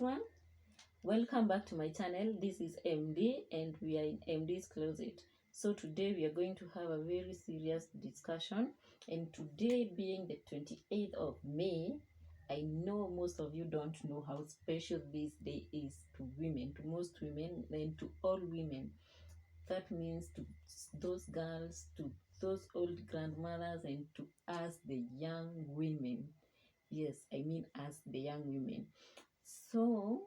everyone, welcome back to my channel. This is MD and we are in MD's closet. So today we are going to have a very serious discussion, and today being the 28th of May, I know most of you don't know how special this day is to women, to most women and to all women. That means to those girls, to those old grandmothers, and to us the young women. Yes, I mean us the young women. So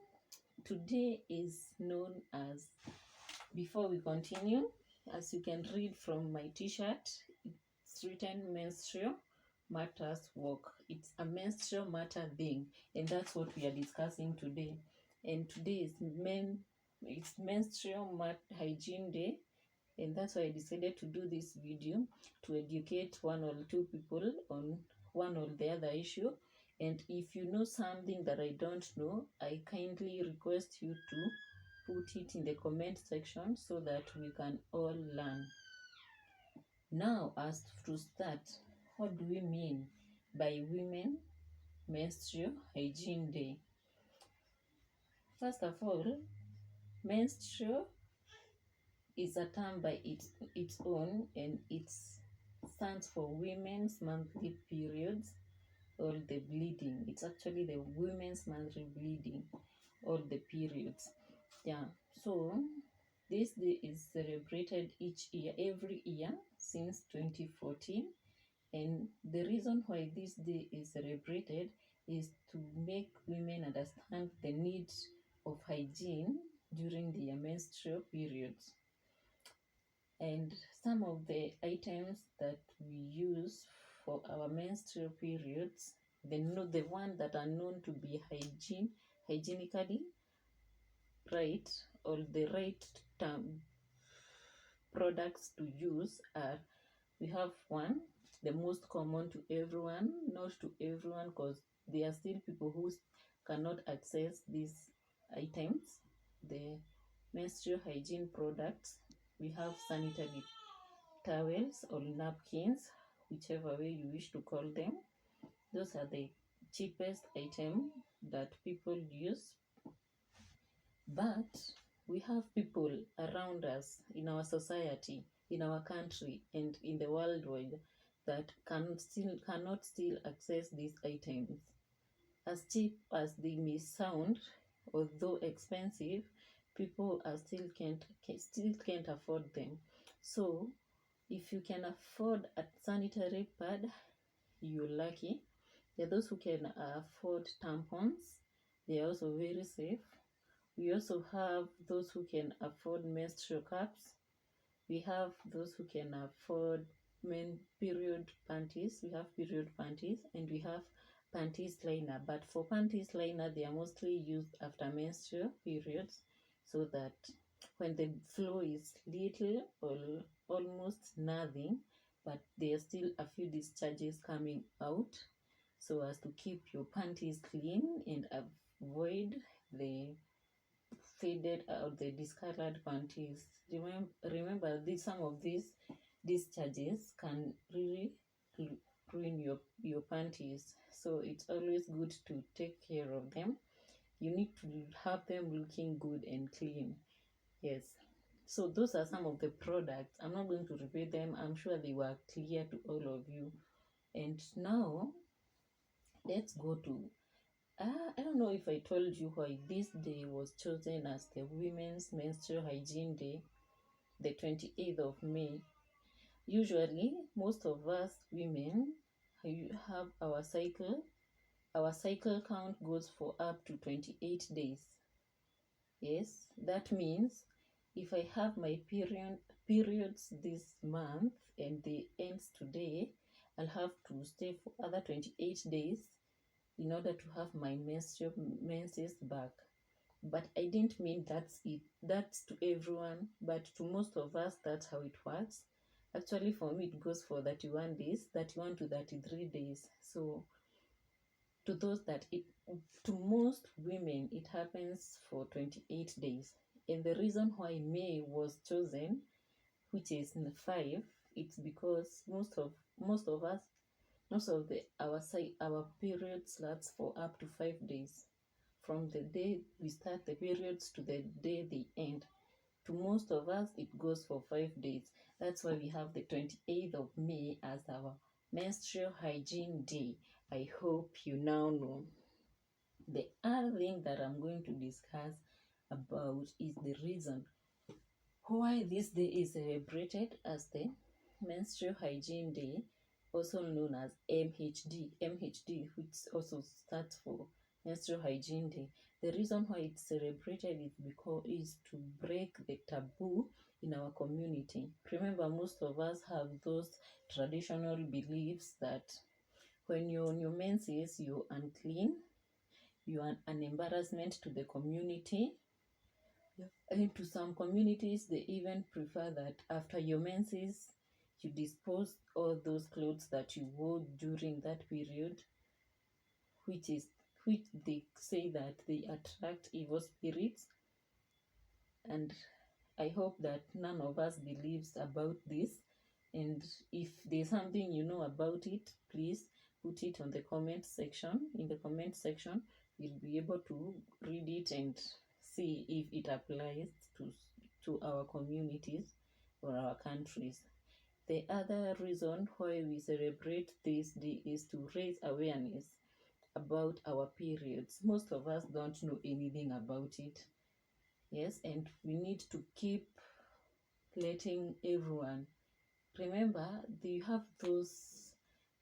today is known as, before we continue, as you can read from my t-shirt, it's written Menstrual Matters Walk. It's a menstrual matter thing, and that's what we are discussing today. And today is it's Menstrual Hygiene Day, and that's why I decided to do this video to educate one or two people on one or the other issue. And if you know something that I don't know, I kindly request you to put it in the comment section so that we can all learn. Now, as to start, what do we mean by Women Menstrual Hygiene Day? First of all, menstrual is a term by its own, and it stands for women's monthly periods or the bleeding. It's actually the women's monthly bleeding or the periods. Yeah, so this day is celebrated every year since 2014, and the reason why this day is celebrated is to make women understand the need of hygiene during their menstrual periods. And some of the items that we use for our menstrual periods, the one that are known to be hygienically right, or the right term products to use are, we have one, the most common to everyone, not to everyone, because there are still people who cannot access these items, the menstrual hygiene products. We have sanitary towels or napkins, whichever way you wish to call them. Those are the cheapest item that people use. But we have people around us in our society, in our country, and in the world wide that cannot still access these items. As cheap as they may sound, although expensive, people are still can't afford them. So if you can afford a sanitary pad, you're lucky. There are those who can afford tampons. They are also very safe. We also have those who can afford menstrual cups. We have those who can afford period panties. We have period panties, and we have panties liner. But for panties liner, they are mostly used after menstrual periods, so that when the flow is little or almost nothing, but there are still a few discharges coming out, so as to keep your panties clean and avoid the faded or the discolored panties. Remember some of these discharges can really ruin your panties, so it's always good to take care of them. You need to have them looking good and clean. Yes, so those are some of the products. I'm not going to repeat them. I'm sure they were clear to all of you. And now let's go to I don't know if I told you why this day was chosen as the Women's Menstrual Hygiene Day, the 28th of May. Usually, most of us women have our cycle. Our cycle count goes for up to 28 days. Yes, that means if I have my periods this month and they ends today, I'll have to stay for other 28 days in order to have my menses back. But I didn't mean that's it. That's to everyone, but to most of us, that's how it works. Actually, for me, it goes for 31 days, 31 to 33 days. So to most women, it happens for 28 days. And the reason why May was chosen, which is 5, it's because most of us, our periods lasts for up to 5 days. from the day we start the periods to the day they end. To most of us, it goes for 5 days. That's why we have the 28th of May as our menstrual hygiene day. I hope you now know. The other thing that I'm going to discuss about is the reason why this day is celebrated as the Menstrual Hygiene Day, also known as MHD, which also stands for Menstrual Hygiene Day. The reason why it's celebrated is to break the taboo in our community. Remember, most of us have those traditional beliefs that when you're on your menses, you're unclean, you are an embarrassment to the community. And to some communities, they even prefer that after your menses, you dispose all those clothes that you wore during that period, which they say that they attract evil spirits. And I hope that none of us believes about this. And if there's something you know about it, please put it on the comment section. In the comment section, we'll be able to read it and see if it applies to our communities or our countries. The other reason why we celebrate this day is to raise awareness about our periods. Most of us don't know anything about it. Yes, and we need to keep letting everyone. Remember, they have those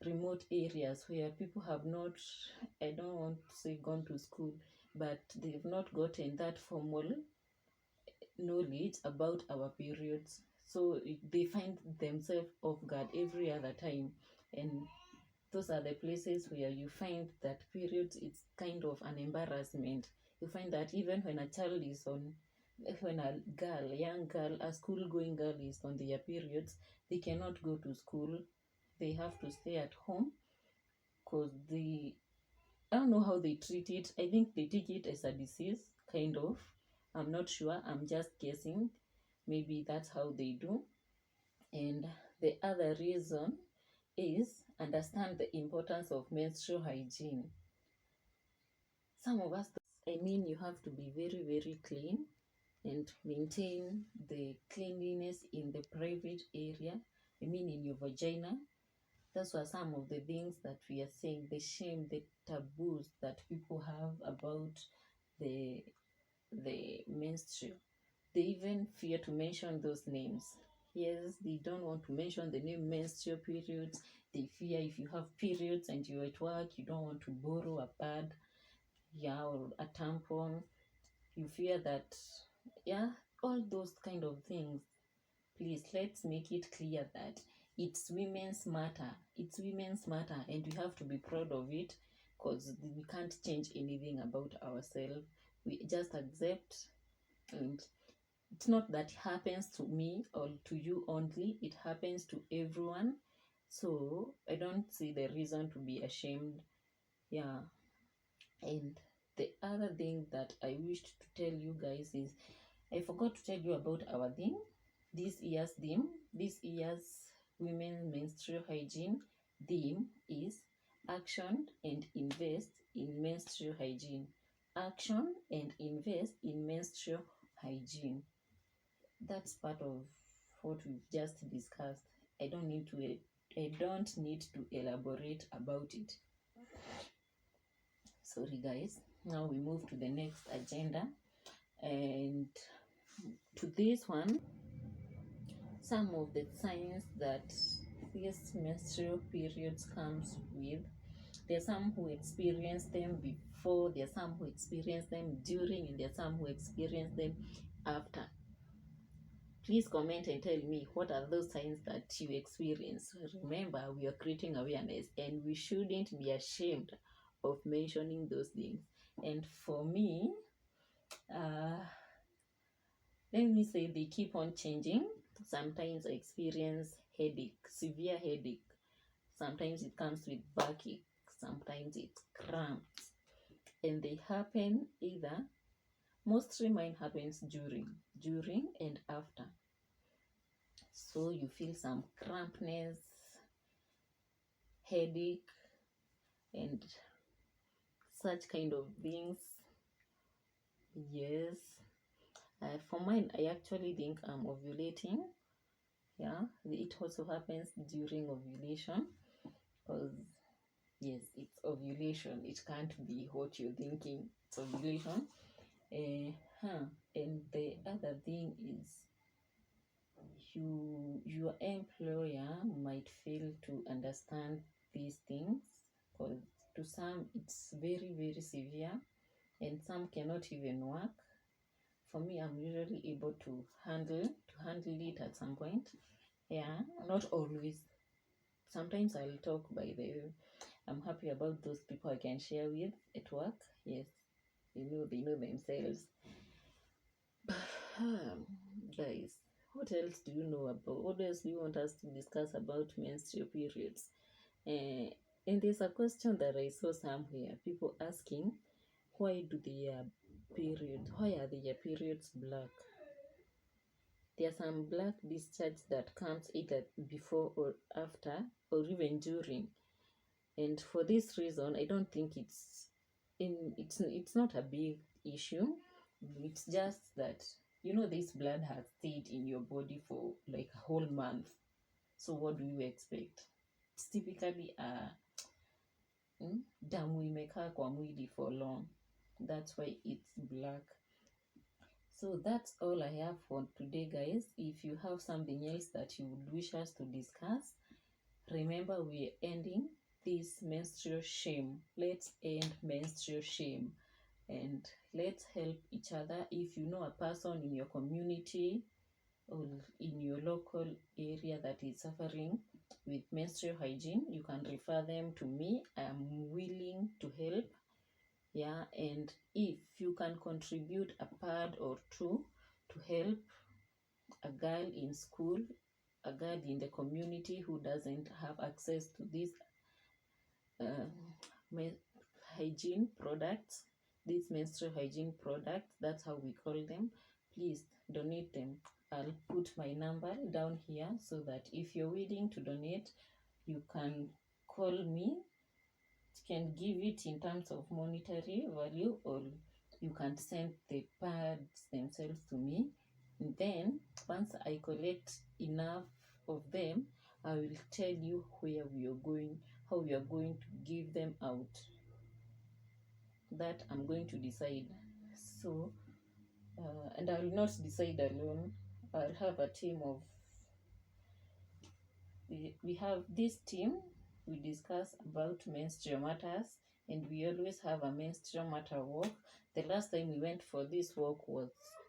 remote areas where people have not, I don't want to say gone to school, but they've not gotten that formal knowledge about our periods. So they find themselves off guard every other time. And those are the places where you find that periods, it's kind of an embarrassment. You find that even when a child is on, when a young girl, a school-going girl is on their periods, they cannot go to school. They have to stay at home because I don't know how they treat it. I think they take it as a disease, kind of. I'm not sure. I'm just guessing. Maybe that's how they do. And the other reason is understand the importance of menstrual hygiene. Some of us, you have to be very, very clean and maintain the cleanliness in the private area, in your vagina. Those are some of the things that we are saying, the shame, the taboos that people have about the menstrual. They even fear to mention those names. Yes, they don't want to mention the name menstrual periods. They fear if you have periods and you're at work, you don't want to borrow a pad, or a tampon. You fear that, all those kind of things. Please, let's make it clear that it's women's matter. It's women's matter, and we have to be proud of it because we can't change anything about ourselves. We just accept, and it's not that it happens to me or to you only, it happens to everyone. So I don't see the reason to be ashamed. And the other thing that I wished to tell you guys is I forgot to tell you about our theme. This year's women menstrual hygiene theme is action and invest in menstrual hygiene. Action and invest in menstrual hygiene. That's part of what we've just discussed. I don't need to elaborate about it. Sorry guys. Now we move to the next agenda, and to this one, some of the signs that these menstrual periods comes with. There are some who experience them before, there are some who experience them during, and there are some who experience them after. Please comment and tell me what are those signs that you experience. Remember, we are creating awareness and we shouldn't be ashamed of mentioning those things. And for me, let me say they keep on changing. Sometimes I experience headache, severe headache. Sometimes it comes with backache. Sometimes it's cramps. And they happen mostly mine happens during and after. So you feel some crampness, headache, and such kind of things. Yes. For mine, I actually think I'm ovulating. Yeah, it also happens during ovulation because yes, it's ovulation. It can't be what you're thinking. It's ovulation. And the other thing is your employer might fail to understand these things because to some it's very very severe and some cannot even work. For me, I'm usually able to handle it at some point. Yeah, not always. Sometimes I'll talk by the way. I'm happy about those people I can share with at work. Yes, they know themselves. Guys, what else do you know about? What else do you want us to discuss about menstrual periods? Uh, and there's a question that I saw somewhere. People asking, why do their periods? Why are their periods black? There's some black discharge that comes either before or after, or even during. And for this reason, I don't think it's not a big issue. It's just that this blood has stayed in your body for like a whole month. So what do you expect? It's typically damu imekaa kwa mwili for long. That's why it's black. So that's all I have for today, guys. If you have something else that you would wish us to discuss, remember we're ending this menstrual shame. Let's end menstrual shame and let's help each other. If you know a person in your community or in your local area that is suffering with menstrual hygiene, you can refer them to me. I'm willing to help. Yeah, and if you can contribute a pad or two to help a girl in school, a girl in the community who doesn't have access to these hygiene products, these menstrual hygiene products, that's how we call them, please donate them. I'll put my number down here so that if you're willing to donate, you can call me. You can give it in terms of monetary value, or you can send the pads themselves to me. And then once I collect enough of them, I will tell you where we are going, how we are going to give them out. That I'm going to decide. So, and I will not decide alone. I'll have a team of, we have this team, we discuss about menstrual matters, and we always have a menstrual matter walk. The last time we went for this walk was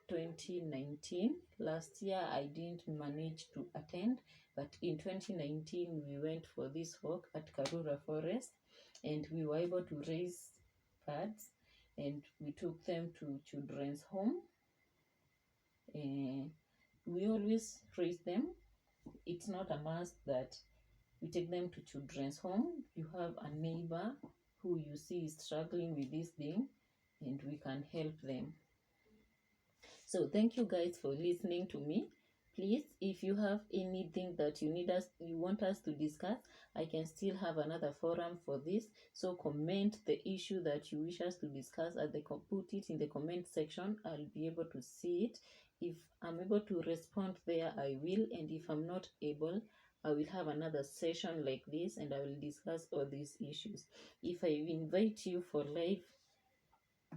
2019. Last year I didn't manage to attend, but in 2019 we went for this walk at Karura Forest, and we were able to raise pads, and we took them to children's home. We always raise them. It's not a must that we take them to children's home. You have a neighbor who you see is struggling with this thing, and we can help them. So thank you guys for listening to me. Please, if you have anything that you want us to discuss, I can still have another forum for this. So comment the issue that you wish us to discuss put it in the comment section. I'll be able to see it. If I'm able to respond there, I will. And if I'm not able, I will have another session like this and I will discuss all these issues. If I invite you for live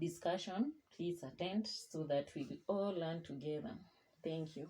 discussion, please attend so that we all learn together. Thank you.